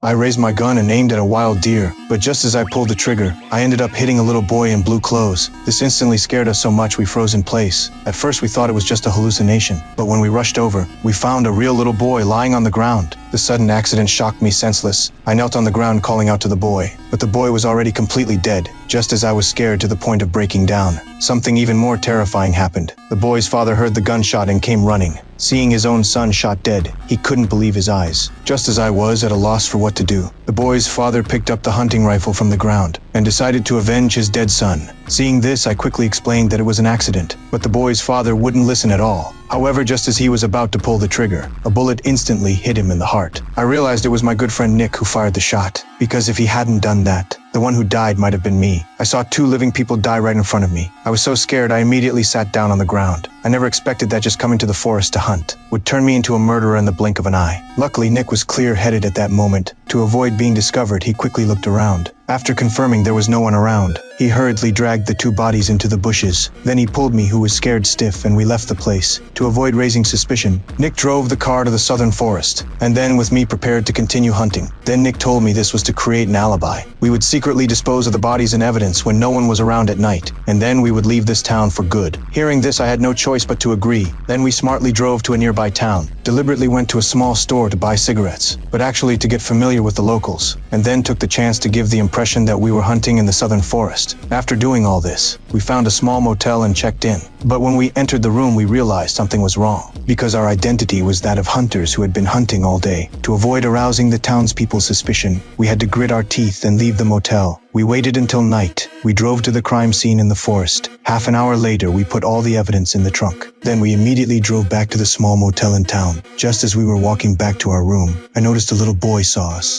I raised my gun and aimed at a wild deer, but just as I pulled the trigger, I ended up hitting a little boy in blue clothes. This instantly scared us so much we froze in place. At first we thought it was just a hallucination, but when we rushed over, we found a real little boy lying on the ground. The sudden accident shocked me senseless. I knelt on the ground calling out to the boy, but the boy was already completely dead, just as I was scared to the point of breaking down. Something even more terrifying happened. The boy's father heard the gunshot and came running. Seeing his own son shot dead, he couldn't believe his eyes. Just as I was at a loss for what to do, the boy's father picked up the hunting rifle from the ground and decided to avenge his dead son. Seeing this, I quickly explained that it was an accident, but the boy's father wouldn't listen at all. However, just as he was about to pull the trigger, a bullet instantly hit him in the heart. I realized it was my good friend Nick who fired the shot, because if he hadn't done that, the one who died might have been me. I saw 2 living people die right in front of me. I was so scared I immediately sat down on the ground. I never expected that just coming to the forest to hunt would turn me into a murderer in the blink of an eye. Luckily, Nick was clear-headed at that moment. To avoid being discovered, he quickly looked around. After confirming there was no one around, he hurriedly dragged the 2 bodies into the bushes. Then he pulled me, who was scared stiff, and we left the place. To avoid raising suspicion, Nick drove the car to the southern forest, and then with me prepared to continue hunting. Then Nick told me this was to create an alibi. We would secretly dispose of the bodies and evidence when no one was around at night, and then we would leave this town for good. Hearing this, I had no choice but to agree. Then we smartly drove to a nearby town, deliberately went to a small store to buy cigarettes, but actually to get familiar with the locals, and then took the chance to give the impression that we were hunting in the southern forest. After doing all this, we found a small motel and checked in. But when we entered the room, we realized something was wrong, because our identity was that of hunters who had been hunting all day. To avoid arousing the townspeople's suspicion, we had to grit our teeth and leave the motel. We waited until night. We drove to the crime scene in the forest. Half an hour later, we put all the evidence in the trunk. Then we immediately drove back to the small motel in town. Just as we were walking back to our room, I noticed a little boy saw us.